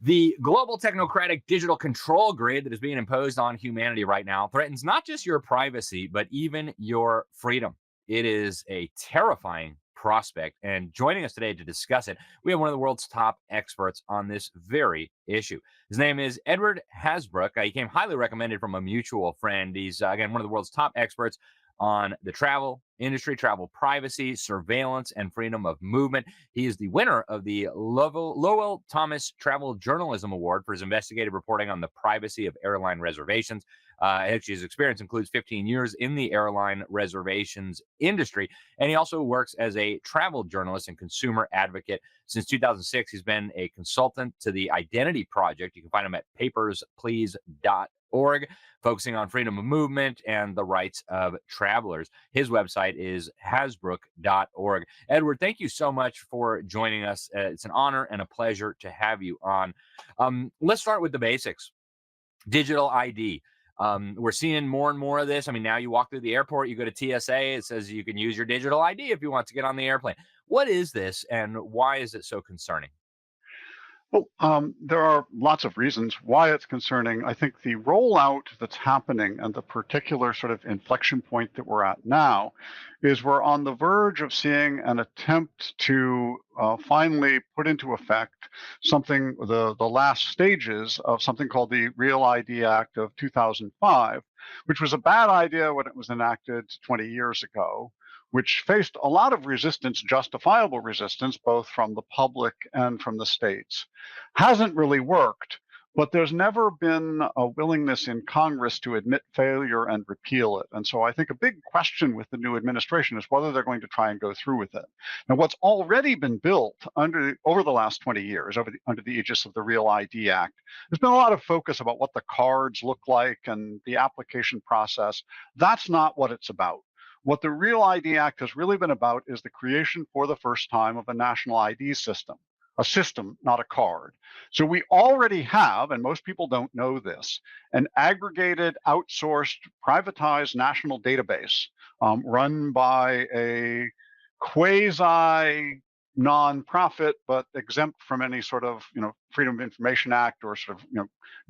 The global technocratic digital control grid that is being imposed on humanity right now threatens not just your privacy, but even your freedom. It is a terrifying prospect. And joining us today to discuss it, we have one of the world's top experts on this very issue. His name is Edward Hasbrouck. He came highly recommended from a mutual friend. He's, again, one of the world's top experts on the travel industry, travel privacy, surveillance, and freedom of movement. He is the winner of the Lowell Thomas Travel Journalism Award for his investigative reporting on the privacy of airline reservations. Actually, his experience includes 15 years in the airline reservations industry, and he also works as a travel journalist and consumer advocate. Since 2006, he's been a consultant to the Identity Project. You can find him at papersplease.org, focusing on freedom of movement and the rights of travelers. His website is hasbrouck.org. Edward, thank you so much for joining us. It's an honor and a pleasure to have you on. Let's start with the basics. Digital ID. We're seeing more and more of this. I mean, now you walk through the airport, you go to TSA, it says you can use your digital ID if you want to get on the airplane. What is this and why is it so concerning? Well, there are lots of reasons why it's concerning. I think the rollout that's happening and the particular sort of inflection point that we're at now is we're on the verge of seeing an attempt to finally put into effect something, the last stages of something called the Real ID Act of 2005, which was a bad idea when it was enacted 20 years ago, which faced a lot of resistance, justifiable resistance, both from the public and from the states. Hasn't really worked, but there's never been a willingness in Congress to admit failure and repeal it. And so I think a big question with the new administration is whether they're going to try and go through with it. Now, what's already been built over the last 20 years, under the aegis of the Real ID Act, there's been a lot of focus about what the cards look like and the application process. That's not what it's about. What the Real ID Act has really been about is the creation for the first time of a national ID system, a system, not a card. So we already have, and most people don't know this, an aggregated, outsourced, privatized national database run by a quasi nonprofit, but exempt from any sort of, Freedom of Information Act or sort of,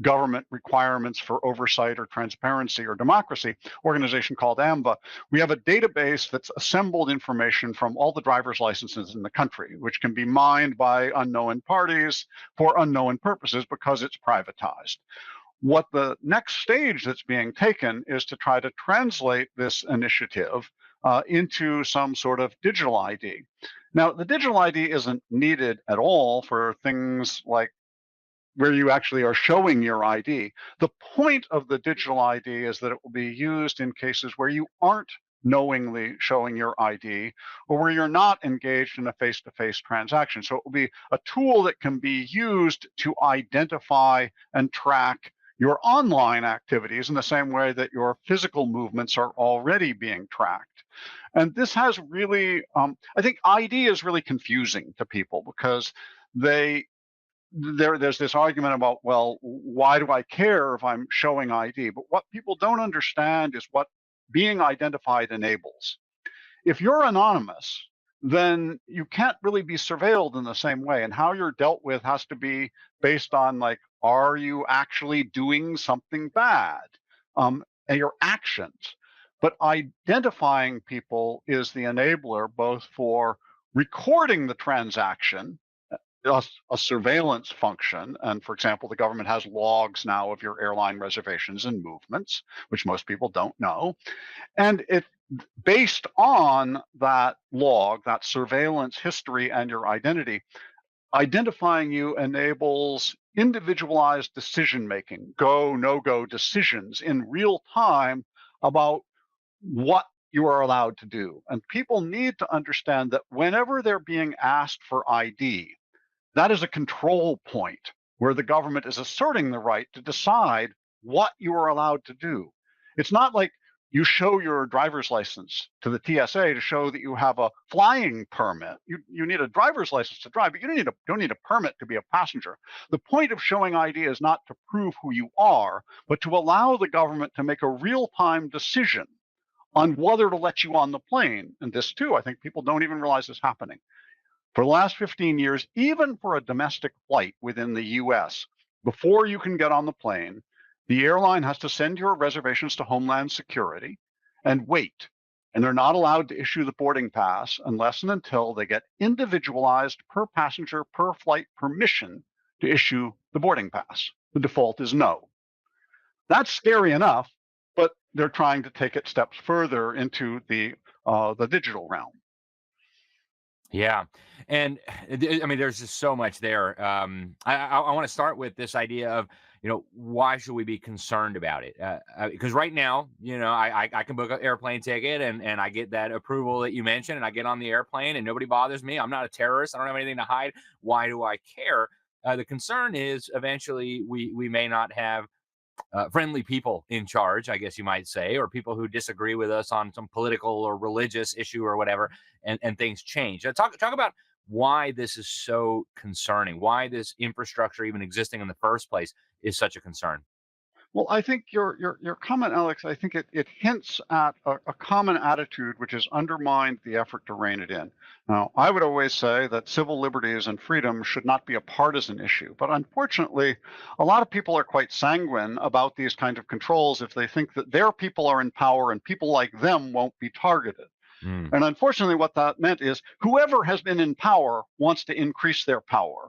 government requirements for oversight or transparency or democracy organization called AMVA. We have a database that's assembled information from all the driver's licenses in the country, which can be mined by unknown parties for unknown purposes because it's privatized. What the next stage that's being taken is to try to translate this initiative into some sort of digital ID. Now, the digital ID isn't needed at all for things like where you actually are showing your ID. The point of the digital ID is that it will be used in cases where you aren't knowingly showing your ID or where you're not engaged in a face-to-face transaction. So it will be a tool that can be used to identify and track your online activities in the same way that your physical movements are already being tracked. And this has really, I think ID is really confusing to people because there's this argument about, well, why do I care if I'm showing ID? But what people don't understand is what being identified enables. If you're anonymous, then you can't really be surveilled in the same way. And how you're dealt with has to be based on, like, are you actually doing something bad? And your actions. But identifying people is the enabler both for recording the transaction, a surveillance function. And for example, the government has logs now of your airline reservations and movements, which most people don't know. And it, based on that log, that surveillance history and your identity, identifying you enables individualized decision-making, go, no-go decisions in real time about what you are allowed to do. And people need to understand that whenever they're being asked for ID, that is a control point where the government is asserting the right to decide what you are allowed to do. It's not like you show your driver's license to the TSA to show that you have a flying permit. You need a driver's license to drive, but you don't need a permit to be a passenger. The point of showing ID is not to prove who you are, but to allow the government to make a real-time decision on whether to let you on the plane. And this too, I think people don't even realize is happening. For the last 15 years, even for a domestic flight within the US, before you can get on the plane, the airline has to send your reservations to Homeland Security and wait. And they're not allowed to issue the boarding pass unless and until they get individualized per passenger, per flight permission to issue the boarding pass. The default is no. That's scary enough, but they're trying to take it steps further into the digital realm. Yeah. And I mean, there's just so much there. I want to start with this idea of, why should we be concerned about it? Because right now, I can book an airplane ticket and I get that approval that you mentioned, and I get on the airplane and nobody bothers me. I'm not a terrorist. I don't have anything to hide. Why do I care? The concern is eventually we may not have friendly people in charge, I guess you might say, or people who disagree with us on some political or religious issue or whatever, and things change. Talk about why this is so concerning, why this infrastructure even existing in the first place is such a concern. Well, I think your comment, Alex, I think it hints at a common attitude which has undermined the effort to rein it in. Now, I would always say that civil liberties and freedom should not be a partisan issue, but unfortunately, a lot of people are quite sanguine about these kinds of controls if they think that their people are in power and people like them won't be targeted. Mm. And unfortunately, what that meant is whoever has been in power wants to increase their power.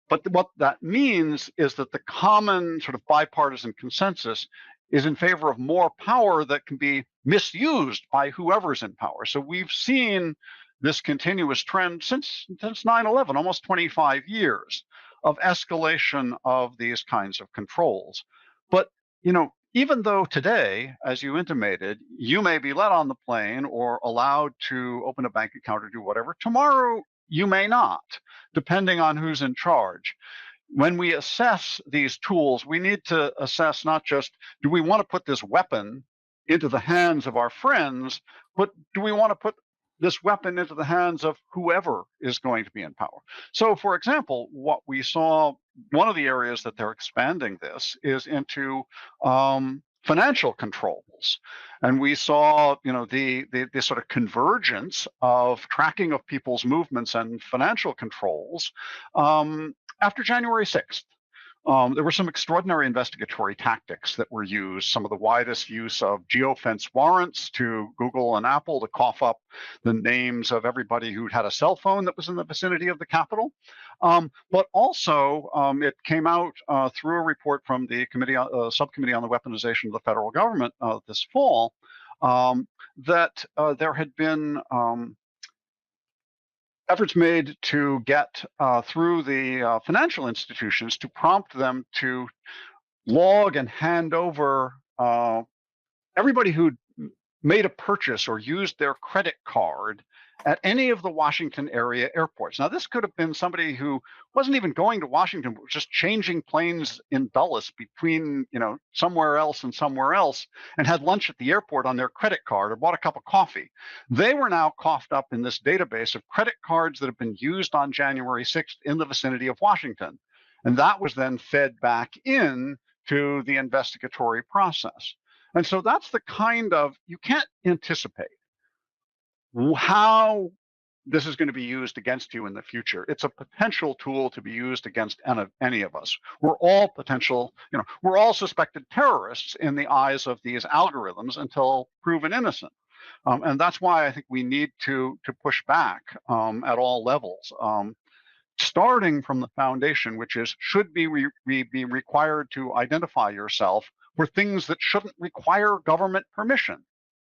But what that means is that the common sort of bipartisan consensus is in favor of more power that can be misused by whoever's in power. So we've seen this continuous trend since 9/11, almost 25 years of escalation of these kinds of controls. But, even though today, as you intimated, you may be let on the plane or allowed to open a bank account or do whatever, tomorrow you may not, depending on who's in charge. When we assess these tools, we need to assess not just do we want to put this weapon into the hands of our friends, but do we want to put this weapon into the hands of whoever is going to be in power? So, for example, what we saw, one of the areas that they're expanding this is into financial controls. And we saw, the sort of convergence of tracking of people's movements and financial controls after January 6th. There were some extraordinary investigatory tactics that were used, some of the widest use of geofence warrants to Google and Apple to cough up the names of everybody who'd had a cell phone that was in the vicinity of the Capitol. But also, it came out through a report from the subcommittee on the weaponization of the federal government this fall that there had been efforts made to get through the financial institutions to prompt them to log and hand over everybody who made a purchase or used their credit card at any of the Washington area airports. Now, this could have been somebody who wasn't even going to Washington, but was just changing planes in Dulles between, somewhere else and somewhere else, and had lunch at the airport on their credit card or bought a cup of coffee. They were now coughed up in this database of credit cards that have been used on January 6th in the vicinity of Washington. And that was then fed back in to the investigatory process. And so that's the kind of, you can't anticipate how this is going to be used against you in the future. It's a potential tool to be used against any of us. We're all we're all suspected terrorists in the eyes of these algorithms until proven innocent. And that's why I think we need to push back at all levels. Starting from the foundation, which is should be required to identify yourself for things that shouldn't require government permission,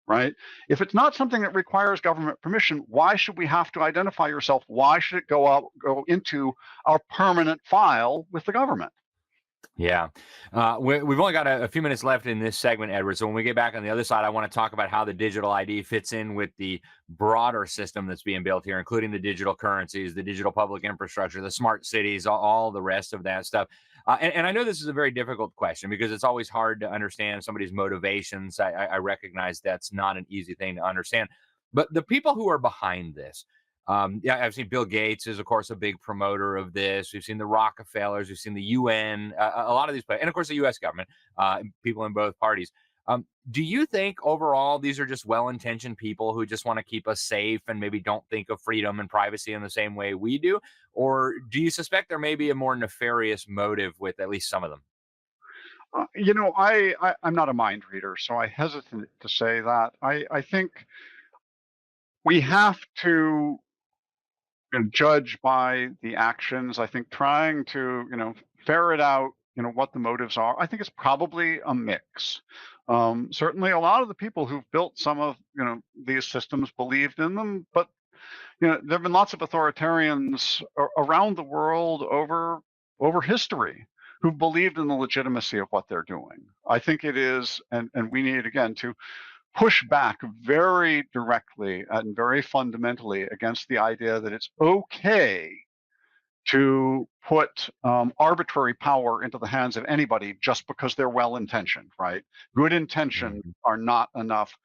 right? If it's not something that requires government permission, why should we have to identify yourself? Why should it go into our permanent file with the government? Yeah. We've only got a few minutes left in this segment, Edward. So when we get back on the other side, I want to talk about how the digital ID fits in with the broader system that's being built here, including the digital currencies, the digital public infrastructure, the smart cities, all the rest of that stuff. And I know this is a very difficult question because it's always hard to understand somebody's motivations. I recognize that's not an easy thing to understand. But the people who are behind this, yeah, I've seen Bill Gates is, of course, a big promoter of this. We've seen the Rockefellers, we've seen the UN, a lot of these players, and of course the U.S. government, people in both parties. Do you think overall these are just well-intentioned people who just want to keep us safe and maybe don't think of freedom and privacy in the same way we do? Or do you suspect there may be a more nefarious motive with at least some of them? I'm not a mind reader, so I hesitate to say that. I think we have to judge by the actions. I think trying to, ferret out, what the motives are, I think it's probably a mix. Certainly, a lot of the people who've built some of, these systems believed in them, but there have been lots of authoritarians around the world over history who believed in the legitimacy of what they're doing. I think it is, and we need again to push back very directly and very fundamentally against the idea that it's okay to put arbitrary power into the hands of anybody just because they're well intentioned, right? Good intentions Mhm. are not enough.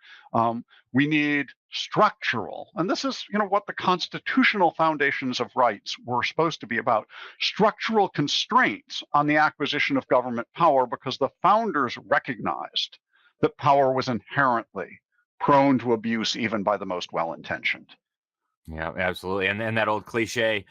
We need structural, and this is, what the constitutional foundations of rights were supposed to be about, structural constraints on the acquisition of government power, because the founders recognized that power was inherently prone to abuse even by the most well intentioned. Yeah, absolutely. And then that old cliche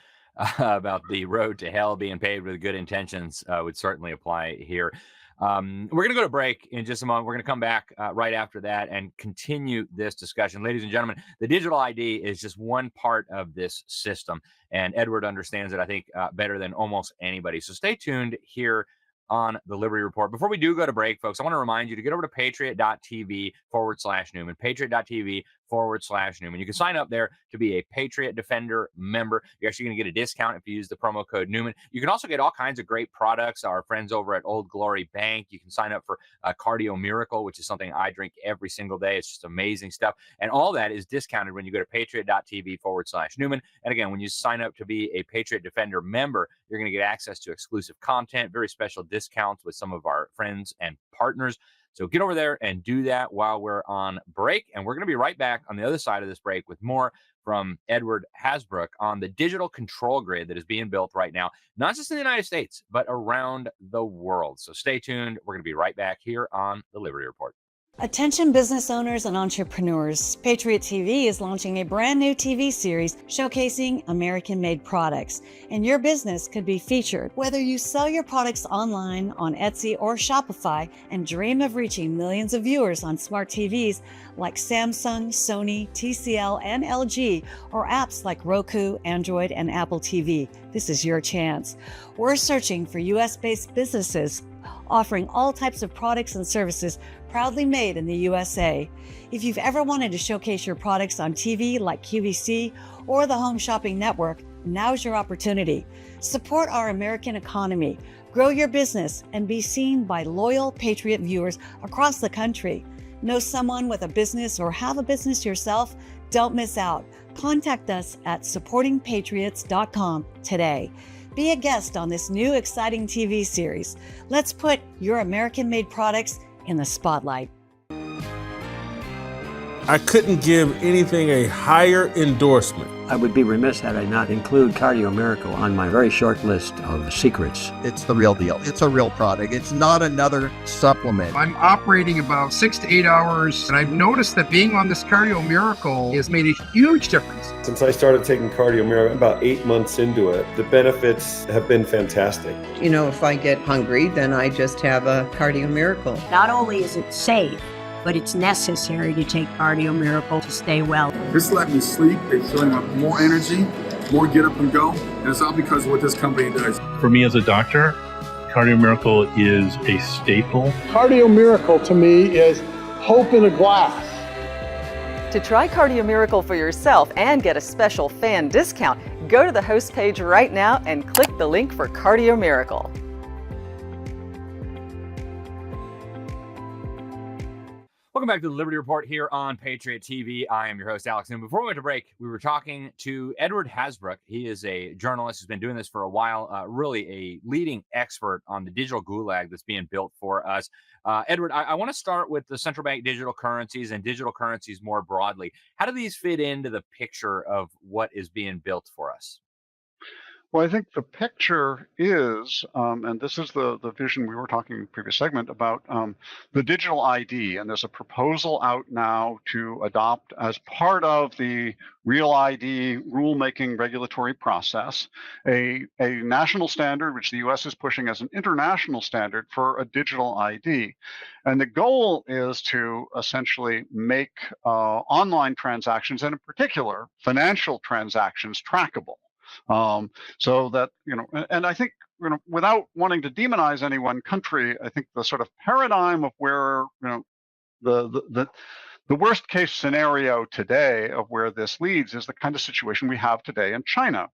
about the road to hell being paved with good intentions would certainly apply here. We're going to go to break in just a moment. We're going to come back right after that and continue this discussion. Ladies and gentlemen, the digital ID is just one part of this system. And Edward understands it, I think, better than almost anybody. So stay tuned here on the Liberty Report. Before we do go to break, folks, I want to remind you to get over to patriot.tv/Newman, patriot.tv/Newman. You can sign up there to be a Patriot Defender member. You're actually going to get a discount if you use the promo code Newman. You can also get all kinds of great products. Our friends over at Old Glory Bank. You can sign up for Cardio Miracle, which is something I drink every single day. It's just amazing stuff. And all that is discounted when you go to patriot.tv/Newman. And again, when you sign up to be a Patriot Defender member, you're going to get access to exclusive content, very special discounts with some of our friends and partners. So get over there and do that while we're on break. And we're going to be right back on the other side of this break with more from Edward Hasbrouck on the digital control grid that is being built right now, not just in the United States, but around the world. So stay tuned. We're going to be right back here on the Liberty Report. Attention business owners and entrepreneurs. Patriot TV is launching a brand new TV series showcasing American-made products, and your business could be featured. Whether you sell your products online on Etsy or Shopify and dream of reaching millions of viewers on smart TVs like Samsung, Sony, TCL, and LG, or apps like Roku, Android, and Apple TV, this is your chance. We're searching for US-based businesses offering all types of products and services proudly made in the USA. If you've ever wanted to showcase your products on TV like QVC or the Home Shopping Network, now's your opportunity. Support our American economy, grow your business, and be seen by loyal Patriot viewers across the country. Know someone with a business or have a business yourself? Don't miss out. Contact us at supportingpatriots.com today. Be a guest on this new exciting TV series. Let's put your American-made products in the spotlight. I couldn't give anything a higher endorsement. I would be remiss had I not include Cardio Miracle on my very short list of secrets. It's the real deal. It's a real product. It's not another supplement. I'm operating about 6 to 8 hours, and I've noticed that being on this Cardio Miracle has made a huge difference. Since I started taking Cardio Miracle about 8 months into it, the benefits have been fantastic. If I get hungry, then I just have a Cardio Miracle. Not only is it safe, but it's necessary to take Cardio Miracle to stay well. This let me sleep. It's showing up more energy, more get up and go. And it's all because of what this company does. For me as a doctor, Cardio Miracle is a staple. Cardio Miracle to me is hope in a glass. To try Cardio Miracle for yourself and get a special fan discount, go to the host page right now and click the link for Cardio Miracle. Welcome back to the Liberty Report here on Patriot TV. I am your host, Alex Newman. Before we went to break, we were talking to Edward Hasbrouck. He is a journalist who's been doing this for a while, really a leading expert on the digital gulag that's being built for us. Edward, I want to start with the central bank digital currencies and digital currencies more broadly. How do these fit into the picture of what is being built for us? Well, I think the picture is, and this is the vision we were talking in the previous segment about the digital ID, and there's a proposal out now to adopt as part of the Real ID rulemaking regulatory process a national standard, which the U.S. is pushing as an international standard for a digital ID. And the goal is to essentially make online transactions, and in particular financial transactions, trackable. So that, and I think, without wanting to demonize any one country, I think the sort of paradigm of where, the worst case scenario today of where this leads is the kind of situation we have today in China,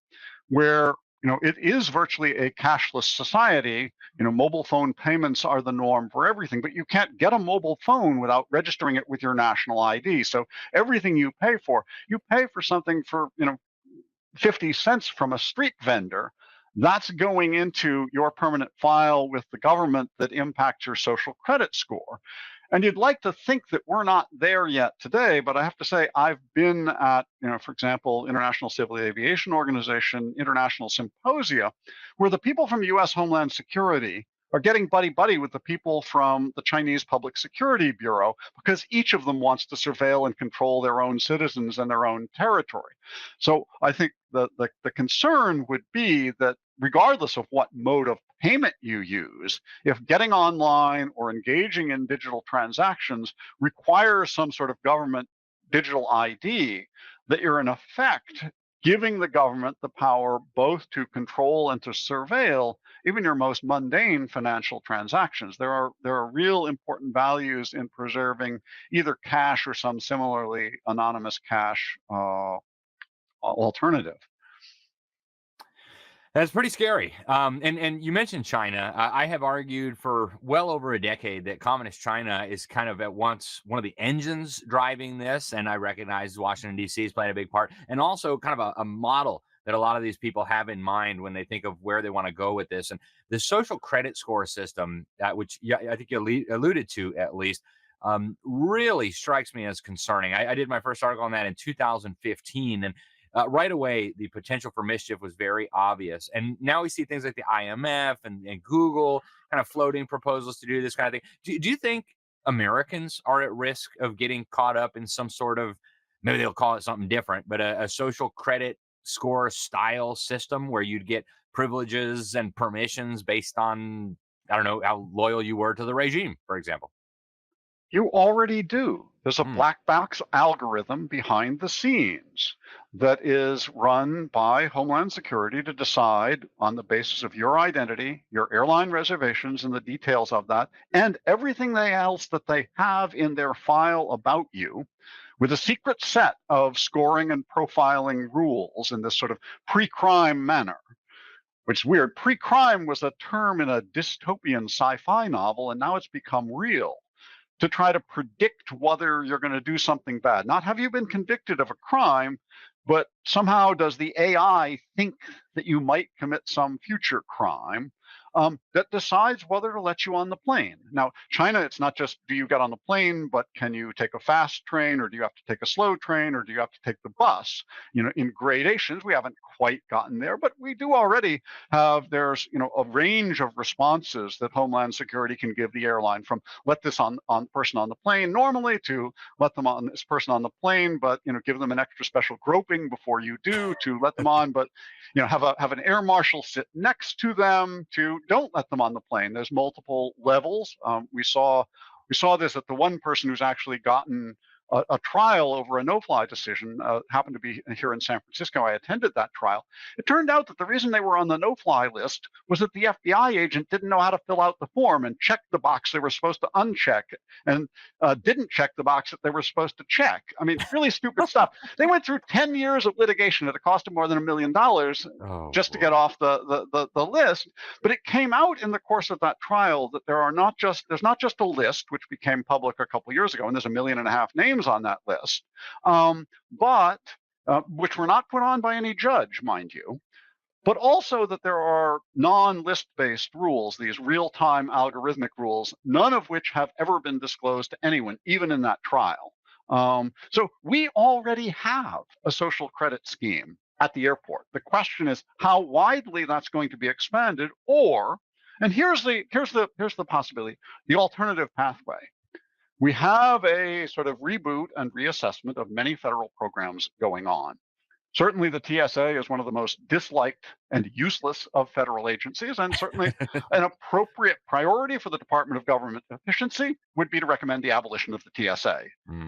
where, it is virtually a cashless society. Mobile phone payments are the norm for everything, but you can't get a mobile phone without registering it with your national ID. So everything you pay for something for, 50 cents from a street vendor, that's going into your permanent file with the government that impacts your social credit score. And you'd like to think that we're not there yet today, but I have to say I've been at, for example, International Civil Aviation Organization, international symposia, where the people from U.S. Homeland Security are getting buddy-buddy with the people from the Chinese Public Security Bureau, because each of them wants to surveil and control their own citizens and their own territory. So I think the concern would be that regardless of what mode of payment you use, if getting online or engaging in digital transactions requires some sort of government digital ID, that you're in effect giving the government the power both to control and to surveil even your most mundane financial transactions. There are real important values in preserving either cash or some similarly anonymous cash alternative. That's pretty scary. And you mentioned China. I have argued for well over a decade that communist China is kind of at once one of the engines driving this, and I recognize Washington, D.C. has played a big part, and also kind of a model that a lot of these people have in mind when they think of where they want to go with this. And the social credit score system, which I think you alluded to at least, really strikes me as concerning. I did my first article on that in 2015, and right away, the potential for mischief was very obvious. And now we see things like the IMF and Google kind of floating proposals to do this kind of thing. Do you think Americans are at risk of getting caught up in some sort of, maybe they'll call it something different, but a social credit score style system where you'd get privileges and permissions based on, I don't know, how loyal you were to the regime, for example? You already do. There's a black box algorithm behind the scenes that is run by Homeland Security to decide on the basis of your identity, your airline reservations and the details of that, and everything else that they have in their file about you, with a secret set of scoring and profiling rules in this sort of pre-crime manner. Which is weird. Pre-crime was a term in a dystopian sci-fi novel, and now it's become real, to try to predict whether you're going to do something bad. Not have you been convicted of a crime, but somehow does the AI think that you might commit some future crime that decides whether to let you on the plane. Now, China, it's not just do you get on the plane, but can you take a fast train, or do you have to take a slow train, or do you have to take the bus? In gradations, we haven't quite gotten there, but we do already have, there's, a range of responses that Homeland Security can give the airline, from let this on person on the plane normally to let them on this person on the plane, but, give them an extra special groping before you do, to let them on, but, have an air marshal sit next to them, to don't let them on the plane. There's multiple levels. We saw this at the one person who's actually gotten a trial over a no-fly decision, happened to be here in San Francisco. I attended that trial. It turned out that the reason they were on the no-fly list was that the FBI agent didn't know how to fill out the form and check the box they were supposed to uncheck, and didn't check the box that they were supposed to check. I mean, really stupid stuff. They went through 10 years of litigation at a cost of more than $1 million just to get off the list. But it came out in the course of that trial that there's not just a list, which became public a couple years ago, and there's 1.5 million names on that list, but which were not put on by any judge, mind you, but also that there are non-list-based rules, these real-time algorithmic rules, none of which have ever been disclosed to anyone, even in that trial. So we already have a social credit scheme at the airport. The question is how widely that's going to be expanded, or, and here's the possibility, the alternative pathway. We have a sort of reboot and reassessment of many federal programs going on. Certainly, the TSA is one of the most disliked and useless of federal agencies, and certainly an appropriate priority for the Department of Government Efficiency would be to recommend the abolition of the TSA.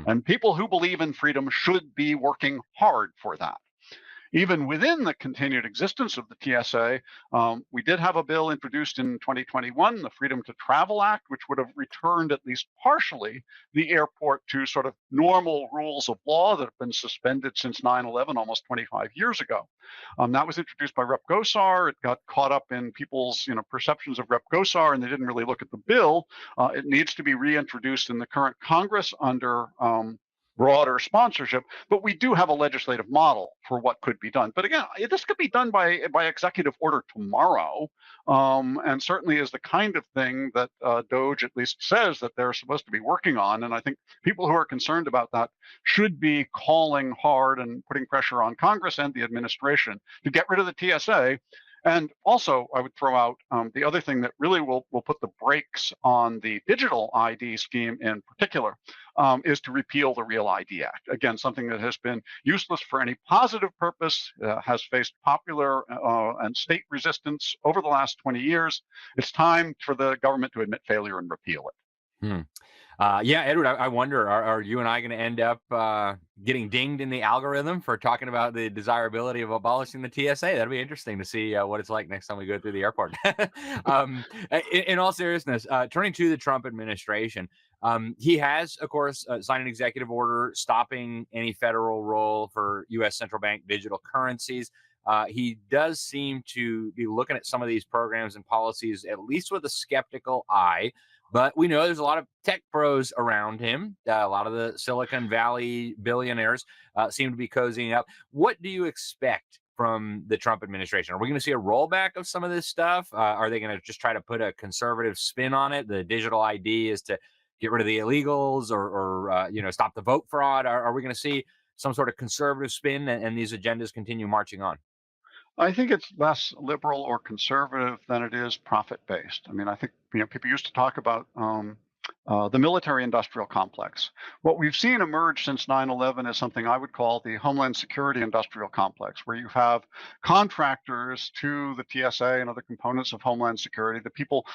And people who believe in freedom should be working hard for that. Even within the continued existence of the TSA, we did have a bill introduced in 2021, the Freedom to Travel Act, which would have returned at least partially the airport to sort of normal rules of law that have been suspended since 9/11 almost 25 years ago. That was introduced by Rep. Gosar. It got caught up in people's perceptions of Rep. Gosar, and they didn't really look at the bill. It needs to be reintroduced in the current Congress under broader sponsorship, but we do have a legislative model for what could be done. But again, this could be done by executive order tomorrow, and certainly is the kind of thing that DOJ at least says that they're supposed to be working on. And I think people who are concerned about that should be calling hard and putting pressure on Congress and the administration to get rid of the TSA. And also, I would throw out the other thing that really will put the brakes on the digital ID scheme in particular is to repeal the Real ID Act. Again, something that has been useless for any positive purpose, has faced popular and state resistance over the last 20 years. It's time for the government to admit failure and repeal it. Yeah, Edward, I wonder, are you and I going to end up getting dinged in the algorithm for talking about the desirability of abolishing the TSA? That'd be interesting to see what it's like next time we go through the airport. In all seriousness, turning to the Trump administration, he has, of course, signed an executive order stopping any federal role for U.S. central bank digital currencies. He does seem to be looking at some of these programs and policies, at least with a skeptical eye. But we know there's a lot of tech pros around him. A lot of the Silicon Valley billionaires seem to be cozying up. What do you expect from the Trump administration? Are we going to see a rollback of some of this stuff? Are they going to just try to put a conservative spin on it? The digital ID is to get rid of the illegals or stop the vote fraud. Are we going to see some sort of conservative spin and these agendas continue marching on? I think it's less liberal or conservative than it is profit-based. I mean, I think people used to talk about the military-industrial complex. What we've seen emerge since 9/11 is something I would call the Homeland Security industrial complex, where you have contractors to the TSA and other components of Homeland Security, the people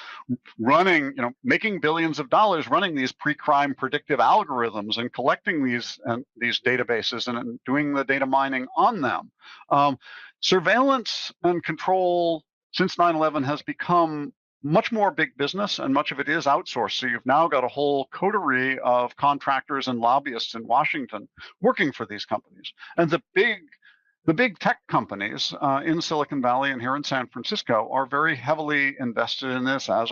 running, making billions of dollars running these pre-crime predictive algorithms and collecting these databases and doing the data mining on them. Surveillance and control since 9/11 has become much more big business, and much of it is outsourced. So you've now got a whole coterie of contractors and lobbyists in Washington working for these companies. And the big tech companies in Silicon Valley and here in San Francisco are very heavily invested in this, as